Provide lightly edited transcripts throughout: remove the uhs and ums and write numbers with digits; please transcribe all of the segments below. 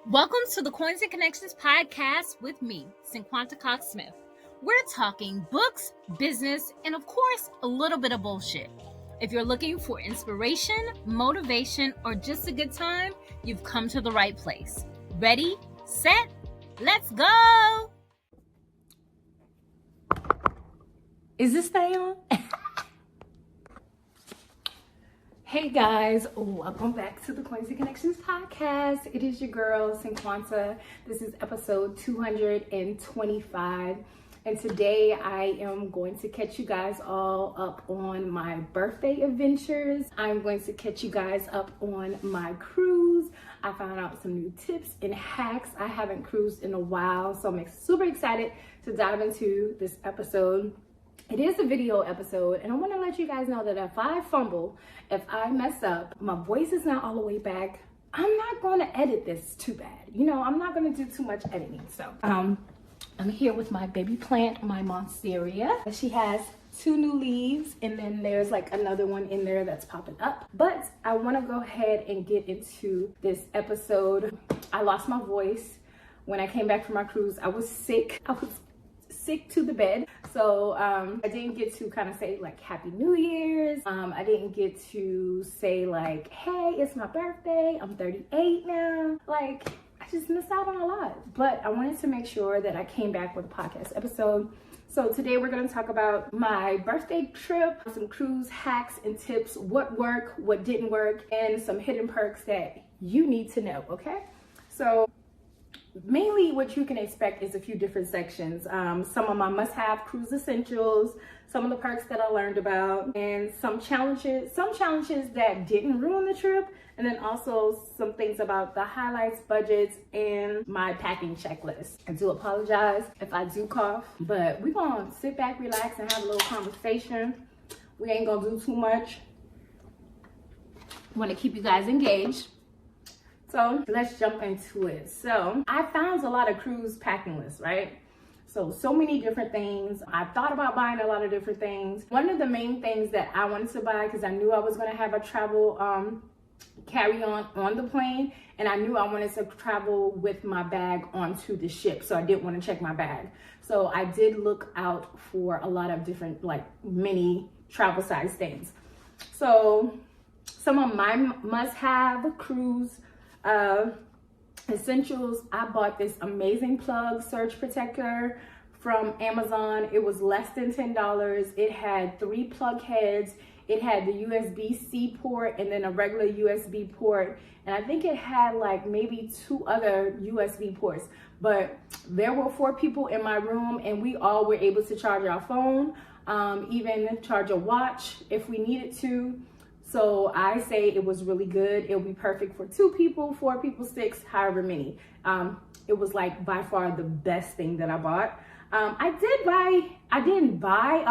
Welcome to the Coins and Connections podcast with me, Cinquanta Cox-Smith. We're talking books, business, and of course, a little bit of bullshit. If you're looking for inspiration, motivation, or just a good time, you've come to the right place. Ready, set, let's go! Is this thing on? Hey guys, welcome back to the Coins and Connections podcast. It is your girl, Cinquanta. This is episode 225. And today I am going to catch you guys all up on my birthday adventures. I'm going to catch you guys up on my cruise. I found out some new tips and hacks. I haven't cruised in a while, so I'm super excited to dive into this episode. It is a video episode, and I want to let you guys know that if I fumble, if I mess up, my voice is not all the way back, I'm not going to edit this too bad. You know, I'm not going to do too much editing. So I'm here with my baby plant, my Monstera. She has 2 new leaves, and then there's like another one in there that's popping up. But I want to go ahead and get into this episode. I lost my voice when I came back from my cruise. I was sick. I was sick to the bed. So I didn't get to kind of say like Happy New Year's. I didn't get to say like, hey, it's my birthday. I'm 38 now. Like, I just missed out on a lot. But I wanted to make sure that I came back with a podcast episode. So today we're going to talk about my birthday trip, some cruise hacks and tips, what worked, what didn't work, and some hidden perks that you need to know, okay? So mainly what you can expect is a few different sections. Some of my must-have cruise essentials, some of the perks that I learned about, and some challenges that didn't ruin the trip, and then also some things about the highlights, budgets, and my packing checklist. I do apologize if I do cough, but we're gonna sit back, relax, and have a little conversation. We ain't gonna do too much. I want to keep you guys engaged. So let's jump into it. So I found a lot of cruise packing lists, right? So many different things. I thought about buying a lot of different things. One of the main things that I wanted to buy, because I knew I was going to have a travel carry-on on the plane, and I knew I wanted to travel with my bag onto the ship, so I didn't want to check my bag. So I did look out for a lot of different like mini travel size things. So some of my must-have cruise essentials, I bought this amazing plug surge protector from Amazon. It was less than $10. It had 3 plug heads. It had the USB-C port and then a regular USB port, and I think it had like maybe 2 other USB ports. But there were 4 people in my room, and we all were able to charge our phone, even charge a watch if we needed to. So I say it was really good. It'll be perfect for 2 people, 4 people, 6, however many. It was like by far the best thing that I bought. I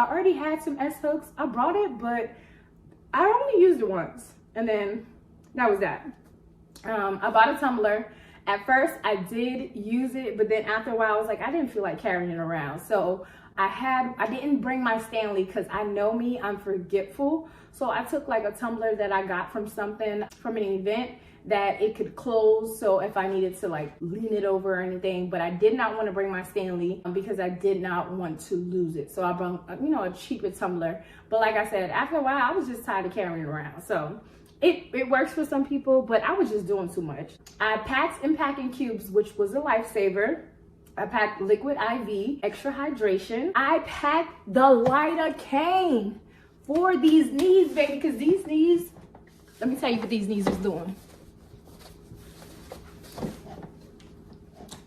already had some S-hooks. I brought it, but I only used it once. And then that was that. I bought a tumbler. At first I did use it, but then after a while I was like, I didn't feel like carrying it around. So I didn't bring my Stanley because I know me, I'm forgetful. So I took like a tumbler that I got from an event that it could close. So if I needed to like lean it over or anything, but I did not want to bring my Stanley because I did not want to lose it. So I brought, a cheaper tumbler. But like I said, after a while, I was just tired of carrying it around. So it works for some people, but I was just doing too much. I packed packing cubes, which was a lifesaver. I packed liquid IV, extra hydration. I packed the lighter cane for these knees, baby, because these knees, let me tell you what these knees was doing.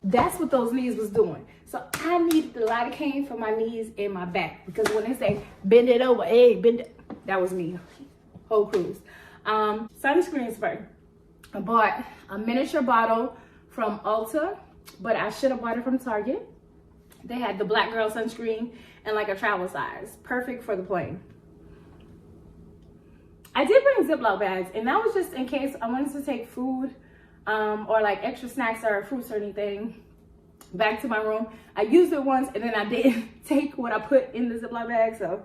That's what those knees was doing. So I needed the lighter cane for my knees and my back, because when they say bend it over, hey, bend it, that was me, whole cruise. Sunscreen spray. I bought a miniature bottle from Ulta, but I should have bought it from Target. They had the black girl sunscreen and like a travel size, perfect for the plane. I did bring Ziploc bags, and that was just in case I wanted to take food or like extra snacks or fruits or anything back to my room. I used it once, and then I didn't take what I put in the Ziploc bag, so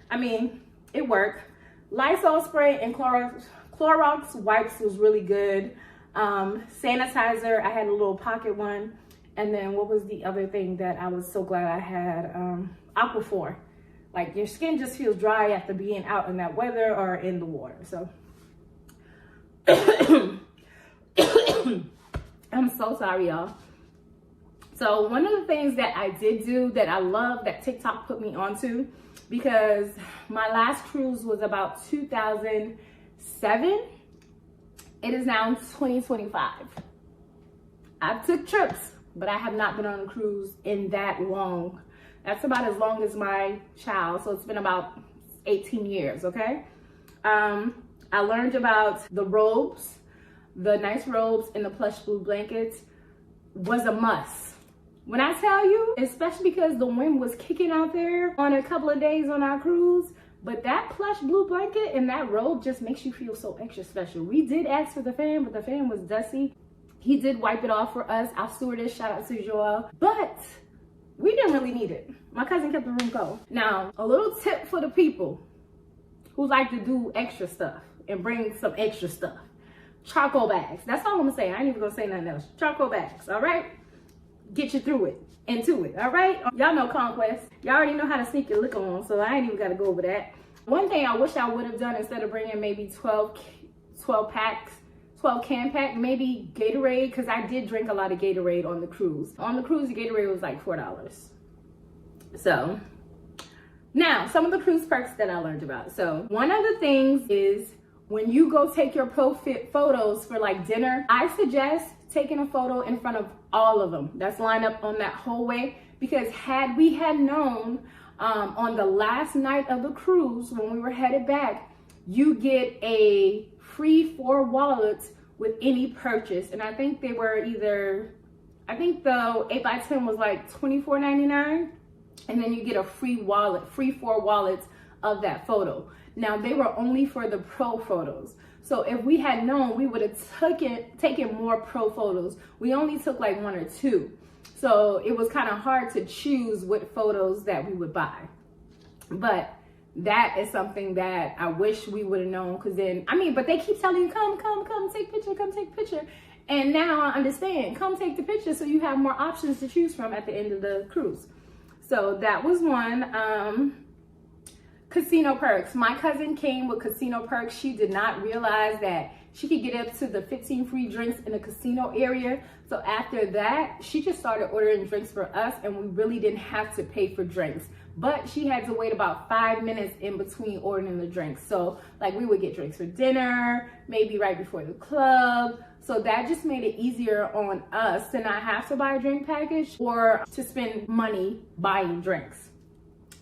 I mean, it worked. Lysol spray and Clorox wipes was really good. Sanitizer, I had a little pocket one. And then what was the other thing that I was so glad I had? Aquaphor. Like, your skin just feels dry after being out in that weather or in the water. So I'm so sorry, y'all. So one of the things that I did do that I love that TikTok put me onto, because my last cruise was about 2007. It is now 2025. I've took trips, but I have not been on a cruise in that long. That's about as long as my child. So it's been about 18 years, okay? I learned about the robes, the nice robes and the plush blue blankets was a must. When I tell you, especially because the wind was kicking out there on a couple of days on our cruise, but that plush blue blanket and that robe just makes you feel so extra special. We did ask for the fan, but the fan was dusty. He did wipe it off for us. Our stewardess, shout out to Joel, but we didn't really need it. My cousin kept the room cold. Now, a little tip for the people who like to do extra stuff and bring some extra stuff. Charcoal bags. That's all I'm gonna say. I ain't even gonna say nothing else. Charcoal bags, all right? Get you through it, into it, all right? Y'all know Conquest. Y'all already know how to sneak your liquor on, so I ain't even gotta go over that. One thing I wish I would have done, instead of bringing maybe 12 can pack, maybe Gatorade, because I did drink a lot of Gatorade on the cruise. On the cruise, the Gatorade was like $4. So, now, some of the cruise perks that I learned about. So, one of the things is when you go take your pro-fit photos for like dinner, I suggest taking a photo in front of all of them that's lined up on that whole way, because had we had known on the last night of the cruise when we were headed back, you get a free 4 wallets with any purchase. And I think they were either, I think the 8x10 was like $24.99, and then you get a free wallet, free 4 wallets of that photo. Now, they were only for the pro photos. So if we had known, we would have taken more pro photos. We only took like 1 or 2. So it was kind of hard to choose what photos that we would buy. But that is something that I wish we would have known, because then, I mean, but they keep telling you, come, take picture, come take picture. And now I understand, come take the picture so you have more options to choose from at the end of the cruise. So that was one. Casino perks. My cousin came with casino perks. She did not realize that she could get up to the 15 free drinks in the casino area. So after that, she just started ordering drinks for us, and we really didn't have to pay for drinks. But she had to wait about 5 minutes in between ordering the drinks. So like we would get drinks for dinner, maybe right before the club. So that just made it easier on us to not have to buy a drink package or to spend money buying drinks.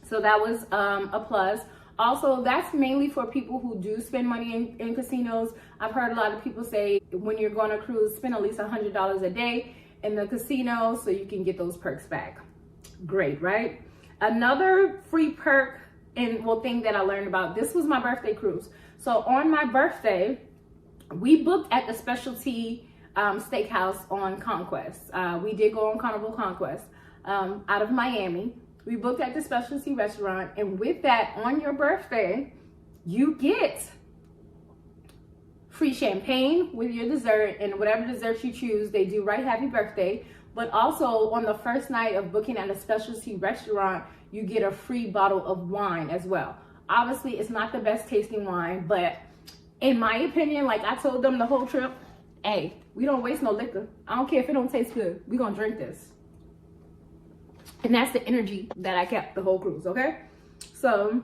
So that was a plus. Also, that's mainly for people who do spend money in casinos. I've heard a lot of people say when you're going to cruise, spend at least $100 a day in the casino so you can get those perks back. Great, right? Another free perk and thing that I learned about, this was my birthday cruise. So on my birthday, we booked at the specialty steakhouse on Conquest. We did go on Carnival Conquest out of Miami. We booked at the specialty restaurant, and with that, on your birthday, you get free champagne with your dessert, and whatever dessert you choose, they do write happy birthday. But also on the first night of booking at a specialty restaurant, you get a free bottle of wine as well. Obviously, it's not the best tasting wine, but in my opinion, like I told them the whole trip, hey, we don't waste no liquor. I don't care if it don't taste good. We're gonna drink this. And that's the energy that I kept the whole cruise, okay? So,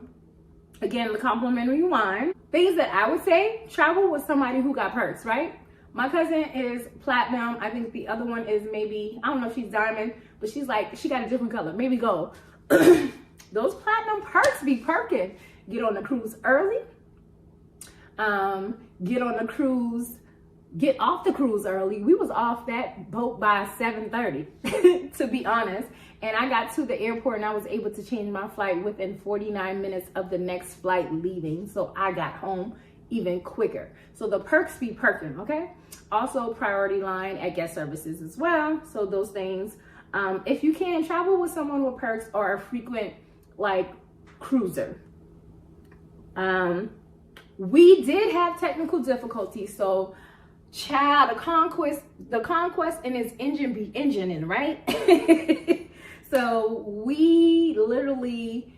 again, the complimentary wine. Things that I would say, travel with somebody who got perks, right? My cousin is platinum. I think the other one is maybe, I don't know if she's diamond, but she's like, she got a different color, maybe gold. Those platinum perks be perking. Get on the cruise early. Get on the cruise, get off the cruise early. We was off that boat by 7:30, to be honest. And I got to the airport and I was able to change my flight within 49 minutes of the next flight leaving. So I got home even quicker. So the perks be perking, okay? Also priority line at guest services as well. So those things, if you can, travel with someone with perks or a frequent like cruiser. We did have technical difficulties. So Child, the conquest and his engine be engineing, right? So we literally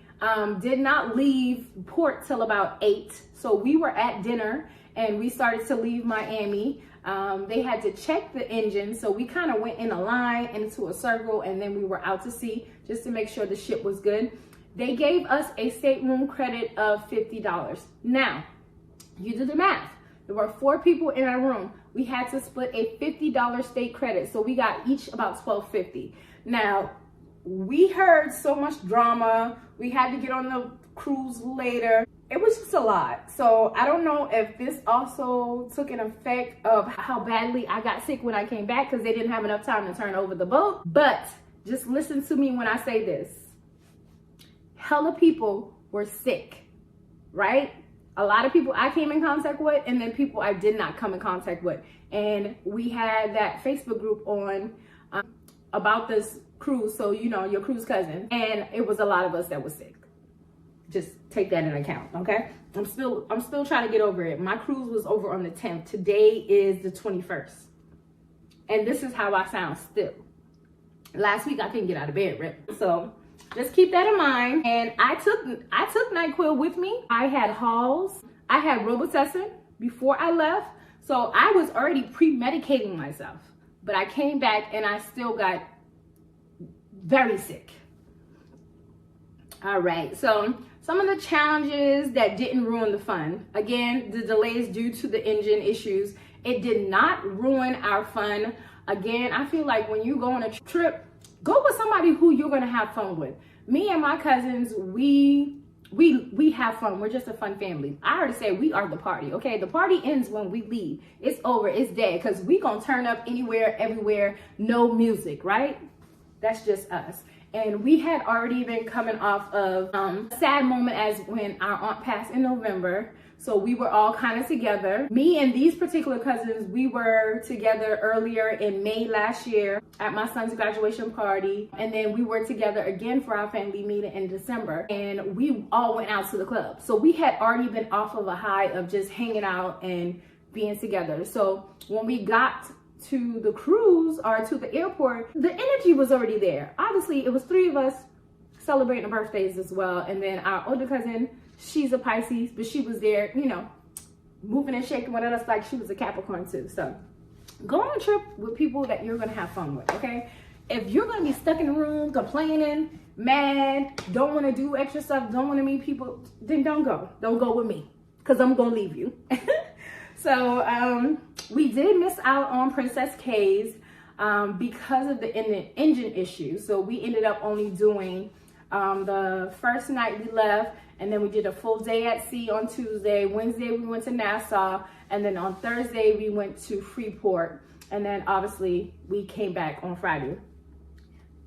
did not leave port till about 8. So we were at dinner and we started to leave Miami. They had to check the engine. So we kind of went in a line into a circle, and then we were out to sea just to make sure the ship was good. They gave us a stateroom credit of $50. Now, you do the math. There were 4 people in our room. We had to split a $50 state credit. So we got each about $12.50. Now, we heard so much drama. We had to get on the cruise later. It was just a lot. So I don't know if this also took an effect of how badly I got sick when I came back, because they didn't have enough time to turn over the boat. But just listen to me when I say this. Hella people were sick, right? A lot of people I came in contact with, and then people I did not come in contact with. And we had that Facebook group on about this cruise, so you know, your cruise cousin, and it was a lot of us that was sick. Just take that into account, okay? I'm still trying to get over it. My cruise was over on the 10th. Today is the 21st. And this is how I sound still. Last week I couldn't get out of bed, right? So just keep that in mind. And I took NyQuil with me. I had Halls. I had Robitussin before I left. So I was already pre-medicating myself. But I came back and I still got very sick. All right, so some of the challenges that didn't ruin the fun. Again, the delays due to the engine issues. It did not ruin our fun. Again, I feel like when you go on a trip, go with somebody who you're gonna have fun with. Me and my cousins, we have fun. We're just a fun family. I already say we are the party, okay? The party ends when we leave. It's over, it's dead, because we gonna turn up anywhere, everywhere, no music, right? That's just us. And we had already been coming off of a sad moment as when our aunt passed in November. So we were all kind of together. Me and these particular cousins, we were together earlier in May last year at my son's graduation party. And then we were together again for our family meeting in December. And we all went out to the club. So we had already been off of a high of just hanging out and being together. So when we got to the cruise or to the airport, the energy was already there. Obviously, it was 3 of us celebrating birthdays as well. And then our older cousin, she's a Pisces, but she was there, you know, moving and shaking with us like she was a Capricorn too. So go on a trip with people that you're gonna have fun with, okay? If you're gonna be stuck in the room, complaining, mad, don't wanna do extra stuff, don't wanna meet people, then don't go. Don't go with me, because I'm gonna leave you. So we did miss out on Princess K's because of the engine issue. So we ended up only doing the first night we left, and then we did a full day at sea on Tuesday. Wednesday we went to Nassau, and then on Thursday we went to Freeport, and then obviously we came back on Friday.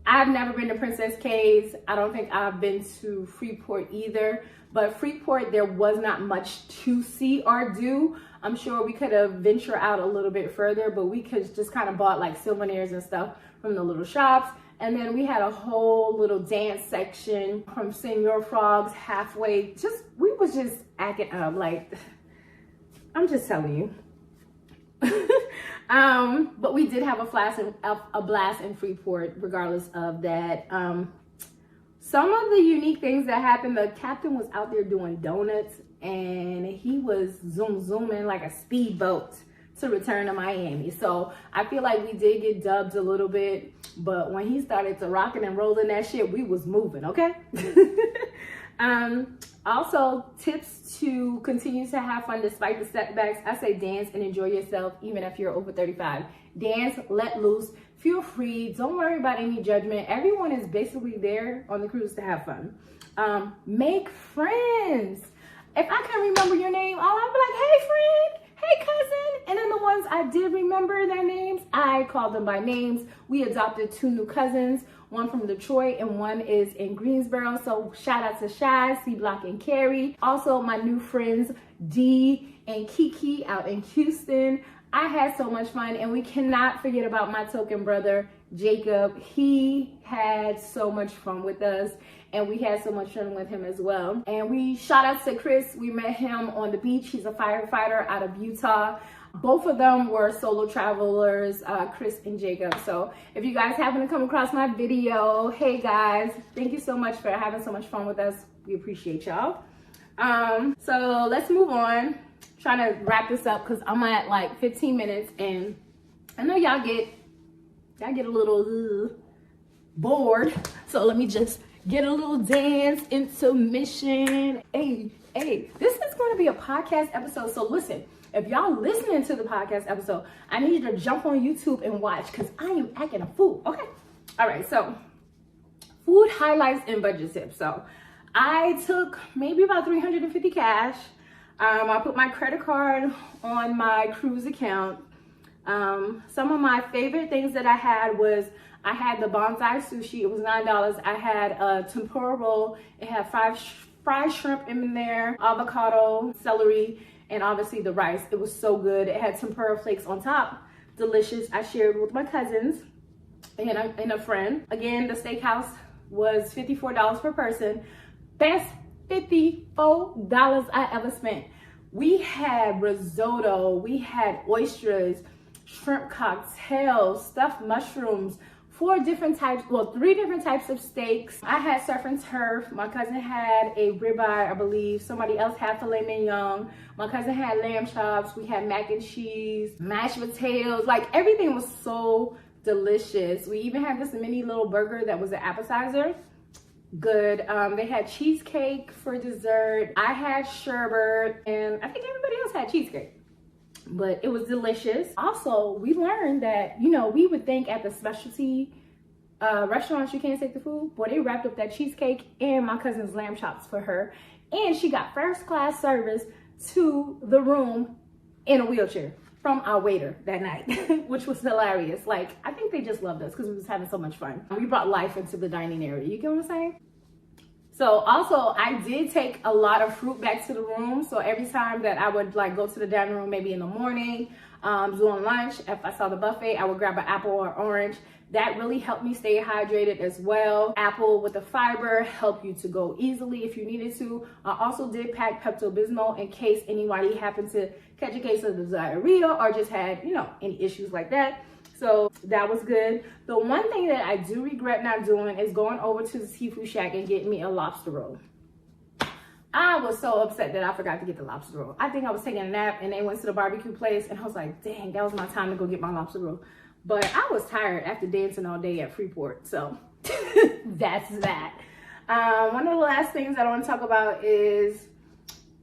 I've never been to Princess K's. I don't think I've been to Freeport either. But Freeport, there was not much to see or do. I'm sure we could have ventured out a little bit further, but we could just kind of bought like souvenirs and stuff from the little shops. And then we had a whole little dance section from Senor Frogs halfway. We was just acting up. Like, I'm just telling you. But we did have a blast in Freeport regardless of that. Some of the unique things that happened, the captain was out there doing donuts, and he was zooming like a speedboat to return to Miami. So I feel like we did get dubbed a little bit, but when he started to rocking and rolling that shit, we was moving, okay? Also, tips to continue to have fun despite the setbacks. I say dance and enjoy yourself, even if you're over 35. Dance, let loose, feel free. Don't worry about any judgment. Everyone is basically there on the cruise to have fun. Make friends. If I can't remember your name, I'll be like, hey friend, hey cousin. And then the ones I did remember their names, I called them by names. We adopted 2 new cousins, one from Detroit and one is in Greensboro. So shout out to Shy, C-Block, and Carrie. Also my new friends, Dee and Kiki out in Houston. I had so much fun, and we cannot forget about my token brother, Jacob. He had so much fun with us, and we had so much fun with him as well. And we shout out to Chris. We met him on the beach. He's a firefighter out of Utah. Both of them were solo travelers, Chris and Jacob. So if you guys happen to come across my video, hey guys, thank you so much for having so much fun with us. We appreciate y'all. So let's move on. Trying to wrap this up because I'm at like 15 minutes and I know y'all get a little bored. So let me just get a little dance intermission. Hey, this is going to be a podcast episode. So listen, if y'all listening to the podcast episode, I need you to jump on YouTube and watch because I am acting a fool. Okay. All right. So food highlights and budget tips. So I took maybe about 350 cash. I put my credit card on my cruise account. Some of my favorite things that I had was I had the bonsai sushi. It was $9. I had a tempura roll. It had fried shrimp in there, avocado, celery, and obviously the rice. It was so good. It had tempura flakes on top. Delicious. I shared with my cousins and a friend. Again, the steakhouse was $54 per person. Best $54 I ever spent. We had risotto, we had oysters, shrimp cocktails, stuffed mushrooms, 3 different types of steaks. I had surf and turf. My cousin had a ribeye, I believe. Somebody else had filet mignon. My cousin had lamb chops. We had mac and cheese, mashed potatoes. Like everything was so delicious. We even had this mini little burger that was an appetizer. Good. They had cheesecake for dessert. I had sherbet, and I think everybody else had cheesecake, but it was delicious. Also, we learned that, you know, we would think at the specialty restaurants you can't take the food. Boy, they wrapped up that cheesecake and my cousin's lamb chops for her, and she got first class service to the room in a wheelchair from our waiter that night, which was hilarious. Like, I think they just loved us because we was having so much fun. We brought life into the dining area. You get what I'm saying? So also, I did take a lot of fruit back to the room. So every time that I would like go to the dining room, maybe in the morning, during lunch, if I saw the buffet, I would grab an apple or orange. That really helped me stay hydrated as well. Apple with the fiber helped you to go easily if you needed to. I also did pack Pepto-Bismol in case anybody happened to catch a case of the diarrhea or just had, you know, any issues like that. So that was good. The one thing that I do regret not doing is going over to the seafood shack and getting me a lobster roll. I was so upset that I forgot to get the lobster roll. I think I was taking a nap and they went to the barbecue place and I was like, dang, that was my time to go get my lobster roll. But I was tired after dancing all day at Freeport, so that's that. One of the last things I want to talk about is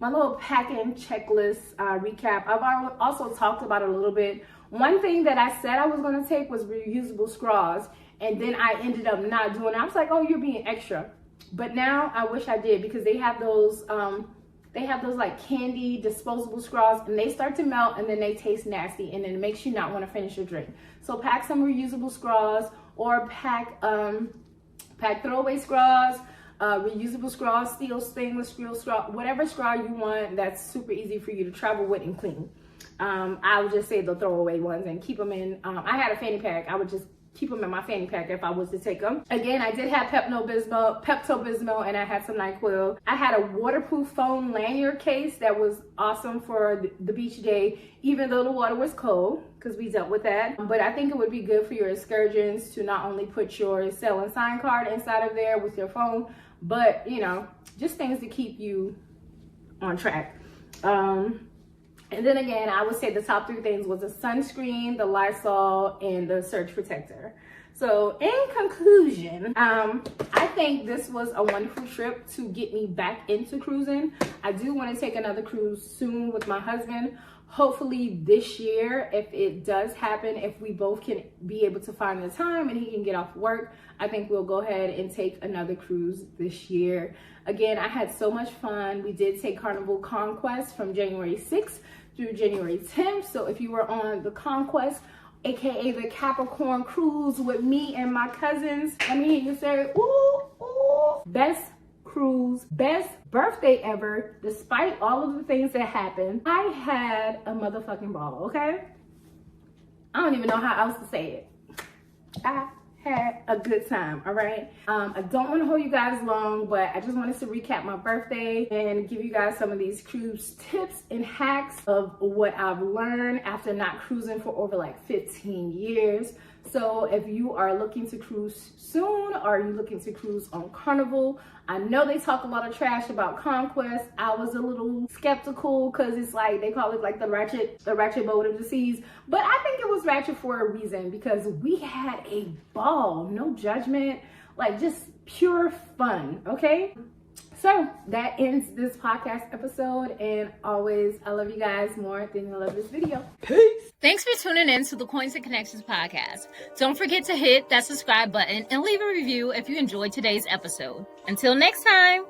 my little packing checklist recap. I've also talked about it a little bit. One thing that I said I was going to take was reusable straws, and then I ended up not doing it. I was like, oh, you're being extra. But now I wish I did because they have those like candy disposable straws and they start to melt and then they taste nasty and then it makes you not want to finish your drink. So pack some reusable straws or pack throwaway straws, reusable straws, steel, stainless steel straw, whatever straw you want that's super easy for you to travel with and clean. I would just say the throwaway ones and keep them in. I had a fanny pack. I would just keep them in my fanny pack if I was to take them. Again, I did have Pepto-Bismol, and I had some NyQuil. I had a waterproof phone lanyard case that was awesome for the beach day, even though the water was cold, because we dealt with that. But I think it would be good for your excursions to not only put your cell and sign card inside of there with your phone, but, you know, just things to keep you on track. And then again, I would say the top 3 things was the sunscreen, the Lysol, and the surge protector. So in conclusion, I think this was a wonderful trip to get me back into cruising. I do want to take another cruise soon with my husband. Hopefully this year, if it does happen, if we both can be able to find the time and he can get off work, I think we'll go ahead and take another cruise this year. Again, I had so much fun. We did take Carnival Conquest from January 6th through January 10th. So if you were on the Conquest, aka the Capricorn cruise with me and my cousins, let me hear you say, ooh, ooh. Best cruise, best birthday ever, despite all of the things that happened. I had a motherfucking ball, okay? I don't even know how else to say it. I had a good time, all right? I don't want to hold you guys long, but I just wanted to recap my birthday and give you guys some of these cruise tips and hacks of what I've learned after not cruising for over like 15 years. So if you are looking to cruise soon, or you're looking to cruise on Carnival, I know they talk a lot of trash about Conquest. I was a little skeptical because it's like, they call it like the ratchet boat of the seas. But I think it was ratchet for a reason, because we had a ball, no judgment, like just pure fun, okay? So that ends this podcast episode, and always, I love you guys more than I love this video. Peace. Thanks for tuning in to the Coins and Connections podcast. Don't forget to hit that subscribe button and leave a review if you enjoyed today's episode. Until next time.